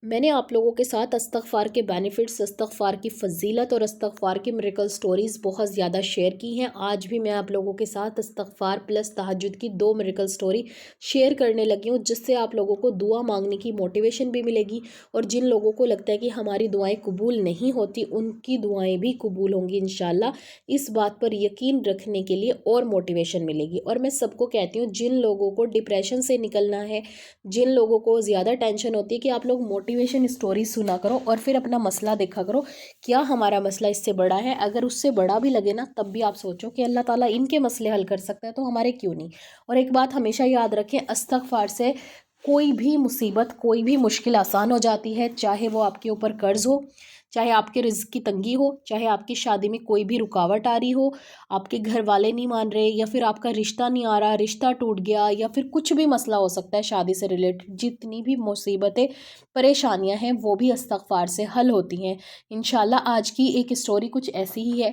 میں نے آپ لوگوں کے ساتھ استغفار کے بینیفٹس، استغفار کی فضیلت اور استغفار کی میریکل سٹوریز بہت زیادہ شیئر کی ہیں۔ آج بھی میں آپ لوگوں کے ساتھ استغفار پلس تہجد کی 2 میریکل سٹوری شیئر کرنے لگی ہوں، جس سے آپ لوگوں کو دعا مانگنے کی موٹیویشن بھی ملے گی، اور جن لوگوں کو لگتا ہے کہ ہماری دعائیں قبول نہیں ہوتی، ان کی دعائیں بھی قبول ہوں گی انشاءاللہ۔ اس بات پر یقین رکھنے کے لیے اور موٹیویشن ملے گی۔ اور میں سب کو کہتی ہوں، جن لوگوں کو ڈپریشن سے نکلنا ہے، جن لوگوں کو زیادہ ٹینشن ہوتی ہے، کہ آپ لوگ موٹیویشن اسٹوری سنا کرو اور پھر اپنا مسئلہ دیکھا کرو، کیا ہمارا مسئلہ اس سے بڑا ہے؟ اگر اس سے بڑا بھی لگے نا، تب بھی آپ سوچو کہ اللہ تعالیٰ ان کے مسئلے حل کر سکتا ہے، تو ہمارے کیوں نہیں؟ اور ایک بات ہمیشہ یاد رکھیں، استغفار سے کوئی بھی مصیبت، کوئی بھی مشکل آسان ہو جاتی ہے، چاہے وہ آپ کے اوپر قرض ہو، چاہے آپ کے رزق کی تنگی ہو، چاہے آپ کی شادی میں کوئی بھی رکاوٹ آ رہی ہو، آپ کے گھر والے نہیں مان رہے، یا پھر آپ کا رشتہ نہیں آ رہا، رشتہ ٹوٹ گیا، یا پھر کچھ بھی مسئلہ ہو سکتا ہے شادی سے ریلیٹڈ، جتنی بھی مصیبتیں پریشانیاں ہیں وہ بھی استغفار سے حل ہوتی ہیں انشاءاللہ۔ آج کی ایک اسٹوری کچھ ایسی ہی ہے۔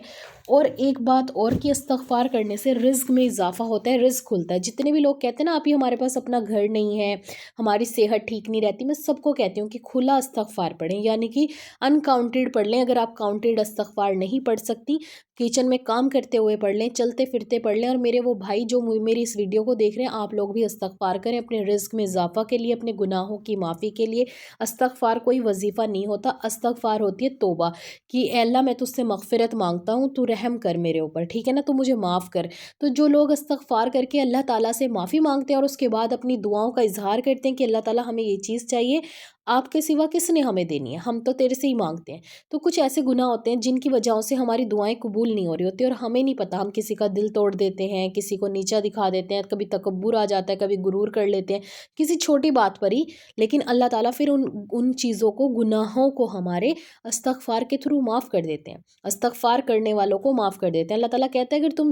اور ایک بات اور، کہ استغفار کرنے سے رزق میں اضافہ ہوتا ہے، رزق کھلتا ہے۔ جتنے بھی لوگ کہتے ہیں نا، آپ ہی ہمارے پاس اپنا گھر نہیں ہے، ہماری صحت ٹھیک نہیں رہتی، میں سب کو کہتی ہوں کہ کھلا استغفار پڑھیں، یعنی کہ انکاؤنٹڈ پڑھ لیں۔ اگر آپ کاؤنٹڈ استغفار نہیں پڑھ سکتی، کچن میں کام کرتے ہوئے پڑھ لیں، چلتے پھرتے پڑھ لیں۔ اور میرے وہ بھائی جو میری اس ویڈیو کو دیکھ رہے ہیں، آپ لوگ بھی استغفار کریں اپنے رزق میں اضافہ کے لیے، اپنے گناہوں کی معافی کے لیے۔ استغفار کوئی وظیفہ نہیں ہوتا، استغفار ہوتی ہے توبہ، کہ اے اللہ میں تجھ سے مغفرت مانگتا ہوں، تو رحم کر میرے اوپر، ٹھیک ہے نا، تو مجھے معاف کر۔ تو جو لوگ استغفار کر کے اللہ تعالیٰ سے معافی مانگتے ہیں اور اس کے بعد اپنی دعاؤں کا اظہار کرتے ہیں کہ اللہ تعالیٰ ہمیں یہ چیز چاہیے، آپ کے سوا کس نے ہمیں دینی ہے، ہم تو تیرے سے ہی مانگتے ہیں، تو کچھ ایسے گناہ ہوتے ہیں جن کی وجہوں سے ہماری دعائیں قبول نہیں ہو رہی ہوتی، اور ہمیں نہیں پتہ، ہم کسی کا دل توڑ دیتے ہیں، کسی کو نیچا دکھا دیتے ہیں، کبھی تکبر آ جاتا ہے، کبھی غرور کر لیتے ہیں کسی چھوٹی بات پر ہی، لیکن اللہ تعالیٰ پھر ان چیزوں کو، گناہوں کو ہمارے استغفار کے تھرو معاف کر دیتے ہیں، استغفار کرنے والوں کو معاف کر دیتے ہیں۔ اللہ تعالیٰ کہتا ہے اگر تم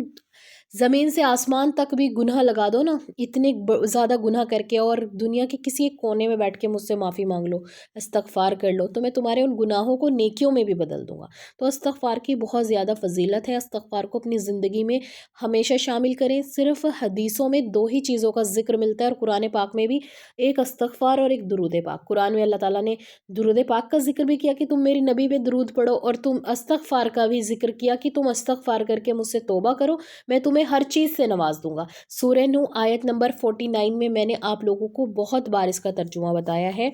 زمین سے آسمان تک بھی گناہ لگا دو نا، اتنے زیادہ گناہ کر کے، اور دنیا کے کسی ایک کونے میں بیٹھ کے مجھ سے معافی مانگ لو، استغفار کر لو، تو میں تمہارے ان گناہوں کو نیکیوں میں بھی بدل دوں گا۔ تو استغفار کی بہت زیادہ فضیلت ہے، استغفار کو اپنی زندگی میں ہمیشہ شامل کریں۔ صرف حدیثوں میں 2 ہی چیزوں کا ذکر ملتا ہے، اور قرآن پاک میں بھی، ایک استغفار اور ایک درود پاک۔ قرآن میں اللہ تعالیٰ نے درود پاک کا ذکر بھی کیا کہ تم میری نبی پہ درود پڑھو، اور تم استغفار کا بھی ذکر کیا کہ تم استغفار کر کے مجھ سے توبہ کرو، میں تمہیں ہر چیز سے نواز دوں گا۔ سورہ نوح آیت نمبر 49 میں نے آپ لوگوں کو بہت بار اس کا ترجمہ بتایا ہے۔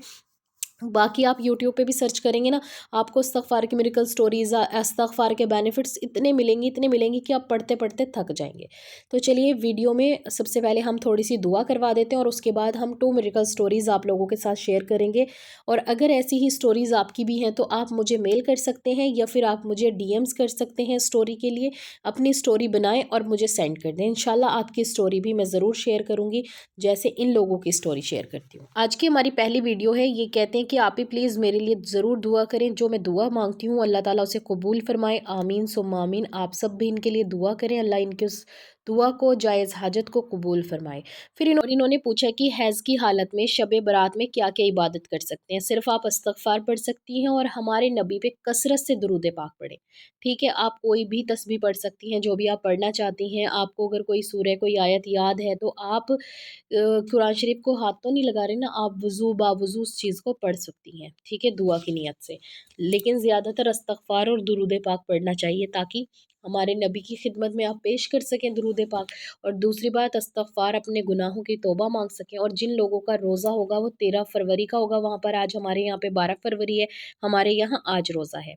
باقی آپ یوٹیوب پہ بھی سرچ کریں گے نا، آپ کو استغفار کی میریکل سٹوریز، استغفار کے بینیفٹس اتنے ملیں گی کہ آپ پڑھتے پڑھتے تھک جائیں گے۔ تو چلیے، ویڈیو میں سب سے پہلے ہم تھوڑی سی دعا کروا دیتے ہیں، اور اس کے بعد ہم 2 میریکل سٹوریز آپ لوگوں کے ساتھ شیئر کریں گے۔ اور اگر ایسی ہی سٹوریز آپ کی بھی ہیں تو آپ مجھے میل کر سکتے ہیں، یا پھر آپ مجھے ڈی ایمز کر سکتے ہیں سٹوری کے لیے۔ اپنی سٹوری بنائیں اور مجھے سینڈ کر دیں، انشاءاللہ آپ کی سٹوری بھی میں ضرور شیئر کروں گی، جیسے ان لوگوں کی سٹوری شیئر کرتی ہوں۔ آج کی ہماری پہلی ویڈیو ہے، یہ کہتے ہیں کہ آپ ہی پلیز میرے لیے ضرور دعا کریں، جو میں دعا مانگتی ہوں اللہ تعالیٰ اسے قبول فرمائے، آمین ثم آمین۔ آپ سب بھی ان کے لیے دعا کریں، اللہ ان کے اس دعا کو، جائز حاجت کو قبول فرمائے۔ پھر انہوں نے پوچھا کہ حیض کی حالت میں شب برات میں کیا کیا عبادت کر سکتے ہیں؟ صرف آپ استغفار پڑھ سکتی ہیں، اور ہمارے نبی پہ کثرت سے درود پاک پڑھیں، ٹھیک ہے؟ آپ کوئی بھی تسبیح پڑھ سکتی ہیں، جو بھی آپ پڑھنا چاہتی ہیں۔ آپ کو اگر کوئی سورہ، کوئی آیت یاد ہے تو آپ قرآن شریف کو ہاتھ تو نہیں لگا رہے نا، آپ باوضو اس چیز کو پڑھ سکتی ہیں، ٹھیک ہے، دعا کی نیت سے۔ لیکن زیادہ تر استغفار اور درود پاک پڑھنا چاہیے، تاکہ ہمارے نبی کی خدمت میں آپ پیش کر سکیں درود پاک۔ اور دوسری بات، استغفار، اپنے گناہوں کی توبہ مانگ سکیں۔ اور جن لوگوں کا روزہ ہوگا وہ 13 فروری کا ہوگا، وہاں پر آج ہمارے یہاں پہ 12 فروری ہے، ہمارے یہاں آج روزہ ہے،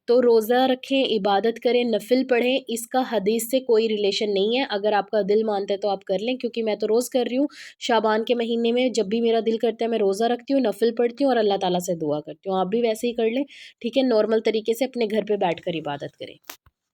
تو روزہ رکھیں، عبادت کریں، نفل پڑھیں۔ اس کا حدیث سے کوئی ریلیشن نہیں ہے، اگر آپ کا دل مانتا ہے تو آپ کر لیں، کیونکہ میں تو روز کر رہی ہوں۔ شعبان کے مہینے میں جب بھی میرا دل کرتا ہے میں روزہ رکھتی ہوں، نفل پڑھتی ہوں، اور اللہ تعالیٰ سے دعا کرتی ہوں۔ آپ بھی ویسے ہی کر لیں، ٹھیک ہے، نارمل طریقے سے اپنے گھر پہ بیٹھ کر عبادت کریں۔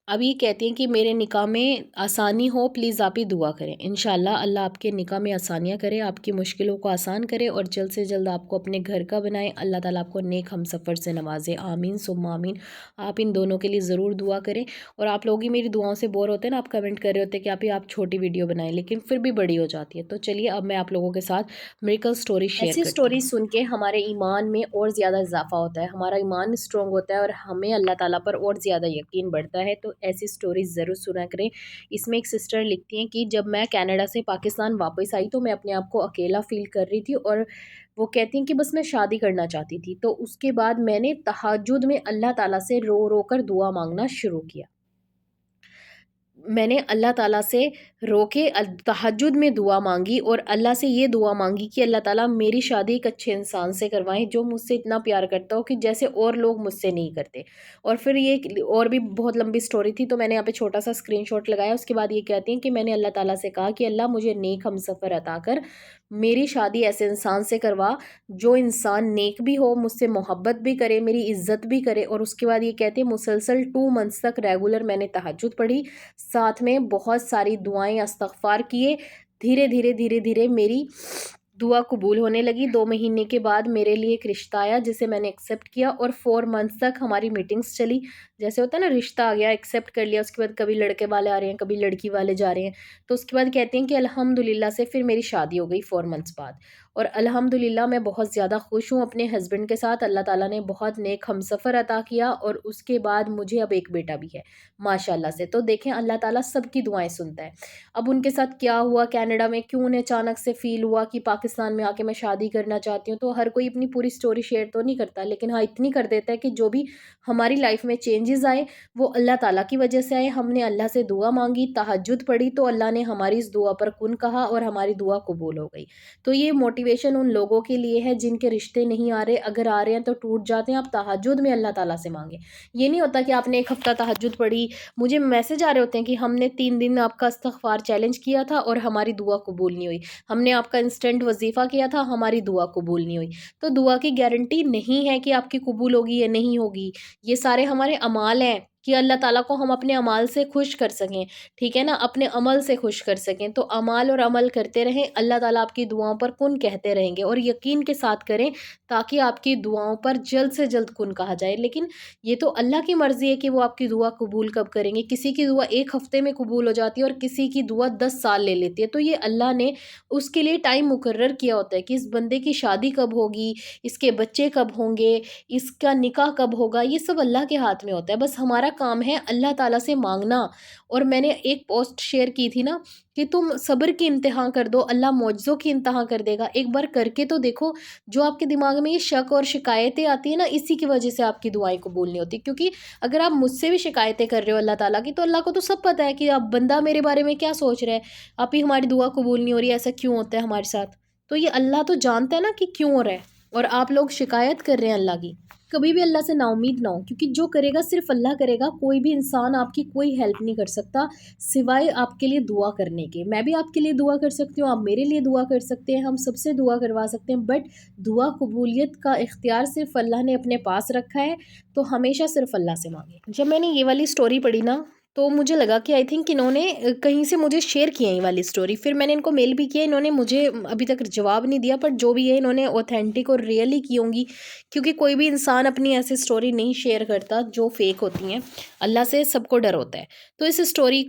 اب یہ کہتی ہیں کہ میرے نکاح میں آسانی ہو، پلیز آپ ہی دعا کریں۔ انشاءاللہ اللہ آپ کے نکاح میں آسانیاں کرے، آپ کی مشکلوں کو آسان کرے، اور جلد سے جلد آپ کو اپنے گھر کا بنائے۔ اللہ تعالیٰ آپ کو نیک ہم سفر سے نوازے، آمین ثم آمین۔ آپ ان دونوں کے لیے ضرور دعا کریں۔ اور آپ لوگ ہی میری دعاؤں سے بور ہوتے ہیں نا، آپ کمنٹ کر رہے ہوتے ہیں کہ آپ چھوٹی ویڈیو بنائیں، لیکن پھر بھی بڑی ہو جاتی ہے۔ تو چلیے، اب میں آپ لوگوں کے ساتھ میریکل سٹوری شیئر کرتی ہوں۔ ایسی سٹوری سن کے ہمارے ایمان میں اور زیادہ اضافہ ہوتا ہے، ہمارا ایمان اسٹرانگ ہوتا ہے، اور ہمیں اللہ تعالیٰ پر اور زیادہ یقین بڑھتا ہے۔ تو ایسی اسٹوریز ضرور سنا کریں۔ اس میں ایک سسٹر لکھتی ہیں کہ جب میں کینیڈا سے پاکستان واپس آئی تو میں اپنے آپ کو اکیلا فیل کر رہی تھی، اور وہ کہتی ہیں کہ بس میں شادی کرنا چاہتی تھی۔ تو اس کے بعد میں نے تہجد میں اللہ تعالیٰ سے رو رو کر دعا مانگنا شروع کیا۔ میں نے اللہ تعالیٰ سے رو کے تہجد میں دعا مانگی، اور اللہ سے یہ دعا مانگی کہ اللہ تعالیٰ میری شادی ایک اچھے انسان سے کروائیں جو مجھ سے اتنا پیار کرتا ہو کہ جیسے اور لوگ مجھ سے نہیں کرتے۔ اور پھر یہ اور بھی بہت لمبی سٹوری تھی، تو میں نے یہاں پہ چھوٹا سا اسکرین شاٹ لگایا۔ اس کے بعد یہ کہتی ہیں کہ میں نے اللہ تعالیٰ سے کہا کہ اللہ مجھے نیک ہمسفر عطا کر، میری شادی ایسے انسان سے کروا جو انسان نیک بھی ہو، مجھ سے محبت بھی کرے، میری عزت بھی کرے۔ اور اس کے بعد یہ کہتے ہیں مسلسل 2 منتھس تک ریگولر میں نے تہجد پڑھی، ساتھ میں بہت ساری دعائیں استغفار کیے۔ دھیرے دھیرے دھیرے دھیرے میری دعا قبول ہونے لگی۔ 2 مہینے کے بعد میرے لیے ایک رشتہ آیا جسے میں نے ایکسیپٹ کیا، اور 4 منتھس تک ہماری میٹنگز چلی۔ جیسے ہوتا ہے نا، رشتہ آ گیا، ایکسیپٹ کر لیا، اس کے بعد کبھی لڑکے والے آ رہے ہیں، کبھی لڑکی والے جا رہے ہیں۔ تو اس کے بعد کہتے ہیں کہ الحمدللہ سے پھر میری شادی ہو گئی 4 منتھس بعد، اور الحمدللہ میں بہت زیادہ خوش ہوں اپنے ہسبینڈ کے ساتھ۔ اللہ تعالیٰ نے بہت نیک ہمسفر عطا کیا، اور اس کے بعد مجھے اب ایک بیٹا بھی ہے ماشاءاللہ سے۔ تو دیکھیں اللہ تعالیٰ سب کی دعائیں سنتا ہے۔ اب ان کے ساتھ کیا ہوا کینیڈا میں، کیوں انہیں اچانک سے فیل ہوا کہ پاکستان میں آ کے میں شادی کرنا چاہتی ہوں، تو ہر کوئی اپنی پوری سٹوری شیئر تو نہیں کرتا، لیکن ہاں اتنی کر دیتا ہے کہ جو بھی ہماری لائف میں چینجز آئے وہ اللہ تعالیٰ کی وجہ سے آئے۔ ہم نے اللہ سے دعا مانگی، تہجد پڑھی، تو اللہ نے ہماری اس دعا پر کن کہا اور ہماری دعا قبول ہو گئی۔ تو یہ موٹیویشن ان لوگوں کے لیے ہے جن کے رشتے نہیں آ رہے، اگر آ رہے ہیں تو ٹوٹ جاتے ہیں، آپ تہجد میں اللہ تعالیٰ سے مانگیں۔ یہ نہیں ہوتا کہ آپ نے 1 ہفتہ تہجد پڑھی، مجھے میسج آ رہے ہوتے ہیں کہ ہم نے 3 دن آپ کا استغفار چیلنج کیا تھا اور ہماری دعا قبول نہیں ہوئی، ہم نے آپ کا انسٹنٹ وظیفہ کیا تھا، ہماری دعا قبول نہیں ہوئی۔ تو دعا کی گارنٹی نہیں ہے کہ آپ کی قبول ہوگی یا نہیں ہوگی، یہ سارے ہمارے اعمال ہیں کہ اللہ تعالیٰ کو ہم اپنے عمال سے خوش کر سکیں، ٹھیک ہے نا، اپنے عمل سے خوش کر سکیں۔ تو عمال اور عمل کرتے رہیں، اللہ تعالیٰ آپ کی دعاؤں پر کن کہتے رہیں گے، اور یقین کے ساتھ کریں تاکہ آپ کی دعاؤں پر جلد سے جلد کن کہا جائے۔ لیکن یہ تو اللہ کی مرضی ہے کہ وہ آپ کی دعا قبول کب کریں گے۔ کسی کی دعا 1 ہفتے میں قبول ہو جاتی ہے اور کسی کی دعا 10 سال لے لیتی ہے۔ تو یہ اللہ نے اس کے لیے ٹائم مقرر کیا ہوتا ہے کہ اس بندے کی شادی کب ہوگی، اس کے بچے کب ہوں گے، اس کا نکاح کب ہوگا، یہ سب اللہ کے ہاتھ میں ہوتا ہے۔ بس ہمارا کام ہے اللہ تعالیٰ سے مانگنا۔ اور میں نے ایک پوسٹ شیئر کی تھی نا کہ تم صبر کی امتحان کر دو، اللہ معجزوں کی امتحان کر دے گا۔ ایک بار کر کے تو دیکھو۔ جو آپ کے دماغ میں یہ شک اور شکایتیں آتی ہیں نا، اسی کی وجہ سے آپ کی دعائیں قبول نہیں ہوتی، کیونکہ اگر آپ مجھ سے بھی شکایتیں کر رہے ہو اللہ تعالیٰ کی، تو اللہ کو تو سب پتہ ہے کہ اب بندہ میرے بارے میں کیا سوچ رہا ہے، آپ ہی ہماری دعا قبول نہیں ہو رہی ہے، ایسا کیوں ہوتا ہے ہمارے ساتھ۔ تو یہ اللہ تو جانتا ہے نا کہ کیوں ہو رہا ہے، اور آپ لوگ شکایت کر رہے ہیں اللہ کی۔ کبھی بھی اللہ سے نا امید نہ ہو، کیونکہ جو کرے گا صرف اللہ کرے گا۔ کوئی بھی انسان آپ کی کوئی ہیلپ نہیں کر سکتا سوائے آپ کے لیے دعا کرنے کے۔ میں بھی آپ کے لیے دعا کر سکتی ہوں، آپ میرے لیے دعا کر سکتے ہیں، ہم سب سے دعا کروا سکتے ہیں، بٹ دعا قبولیت کا اختیار صرف اللہ نے اپنے پاس رکھا ہے، تو ہمیشہ صرف اللہ سے مانگیں۔ جب میں نے یہ والی سٹوری پڑھی نا، تو مجھے لگا کہ آئی تھنک انہوں نے کہیں سے مجھے شیئر کیا ہے یہ والی سٹوری۔ پھر میں نے ان کو میل بھی کیا، انہوں نے مجھے ابھی تک جواب نہیں دیا، پر جو بھی ہے انہوں نے اوتھینٹک اور ریئل ہی کی ہوں گی، کیونکہ کوئی بھی انسان اپنی ایسی سٹوری نہیں شیئر کرتا جو فیک ہوتی ہیں۔ اللہ سے سب کو ڈر ہوتا ہے۔ تو اس سٹوری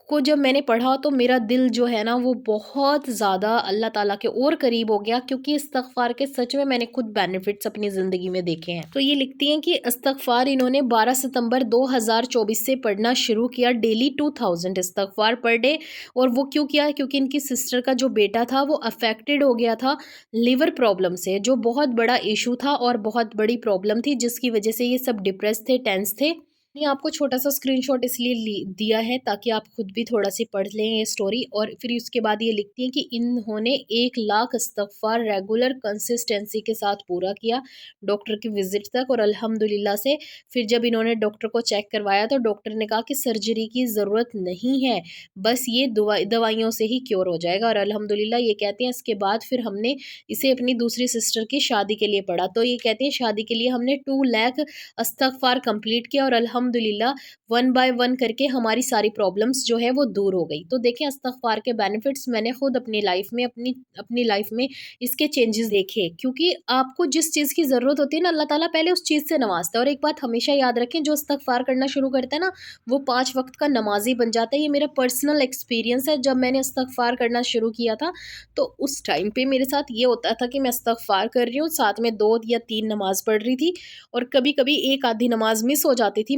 کو جب میں نے پڑھا تو میرا دل جو ہے نا وہ بہت زیادہ اللہ تعالیٰ کے اور قریب ہو گیا، کیونکہ استغفار کے سچ میں نے خود بینیفٹس اپنی زندگی میں دیکھے ہیں۔ تو یہ لکھتی ہیں کہ استغفار انہوں نے 12 ستمبر 2024 سے پڑھنا شروع کیا، ڈیلی 2000 استغفار پر ڈے۔ اور وہ کیوں کیا؟ کیونکہ ان کی سسٹر کا جو بیٹا تھا وہ افیکٹڈ ہو گیا تھا لیور پرابلم سے، جو بہت بڑا ایشو تھا اور بہت بڑی پرابلم تھی، جس کی وجہ سے یہ سب ڈپریس تھے، ٹینس تھے۔ میں آپ کو چھوٹا سا اسکرین شاٹ اس لیے دیا ہے تاکہ آپ خود بھی تھوڑا سی پڑھ لیں یہ سٹوری۔ اور پھر اس کے بعد یہ لکھتی ہیں کہ انہوں نے 1,00,000 استغفار ریگولر کنسسٹنسی کے ساتھ پورا کیا ڈاکٹر کی وزٹ تک، اور الحمدللہ سے پھر جب انہوں نے ڈاکٹر کو چیک کروایا تو ڈاکٹر نے کہا کہ سرجری کی ضرورت نہیں ہے، بس یہ دوائیوں سے ہی کیور ہو جائے گا۔ اور الحمدللہ یہ کہتے ہیں اس کے بعد پھر ہم نے اسے اپنی دوسری سسٹر کی شادی کے لیے پڑھا، تو یہ کہتے ہیں شادی کے لیے ہم نے 2,00,000 استغفار کمپلیٹ کیا، اور الحمدللہ 1 by 1 کر کے ہماری ساری پرابلمس جو ہے وہ دور ہو گئی۔ تو دیکھیں استغفار کے بینیفٹس میں نے خود اپنی لائف میں اپنی لائف میں اس کے چینجز دیکھے، کیونکہ آپ کو جس چیز کی ضرورت ہوتی ہے نا، اللہ تعالیٰ پہلے اس چیز سے نوازتا ہے۔ اور ایک بات ہمیشہ یاد رکھیں، جو استغفار کرنا شروع کرتا ہے نا وہ 5 وقت کا نمازی بن جاتا ہے۔ یہ میرا پرسنل ایکسپیرینس ہے۔ جب میں نے استغفار کرنا شروع کیا تھا تو اس ٹائم پہ میرے ساتھ یہ ہوتا تھا کہ میں استغفار کر رہی ہوں، ساتھ میں 2 یا 3 نماز پڑھ رہی تھی، اور کبھی کبھی 1 آدھی نماز مس ہو جاتی تھی،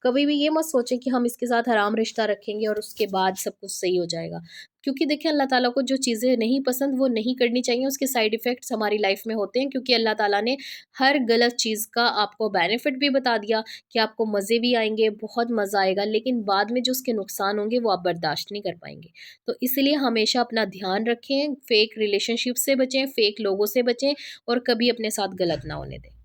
کبھی بھی یہ مت سوچیں کہ ہم اس کے ساتھ حرام رشتہ رکھیں گے اور اس کے بعد سب کچھ صحیح ہو جائے گا. کیونکہ دیکھیں اللہ تعالیٰ کو جو چیزیں نہیں پسند وہ نہیں کرنی چاہیے، اس کے سائیڈ ایفیکٹس ہماری لائف میں ہوتے ہیں، کیونکہ اللہ تعالیٰ نے ہر غلط چیز کا آپ کو بینیفٹ بھی بتا دیا کہ آپ کو مزے بھی آئیں گے، بہت مزہ آئے گا، لیکن بعد میں جو اس کے نقصان ہوں گے وہ آپ برداشت نہیں کر پائیں گے. تو اس لیے ہمیشہ اپنا دھیان رکھیں، فیک ریلیشن شپ سے بچیں، فیک لوگوں سے بچیں، اور کبھی اپنے ساتھ غلط نہ ہونے دیں.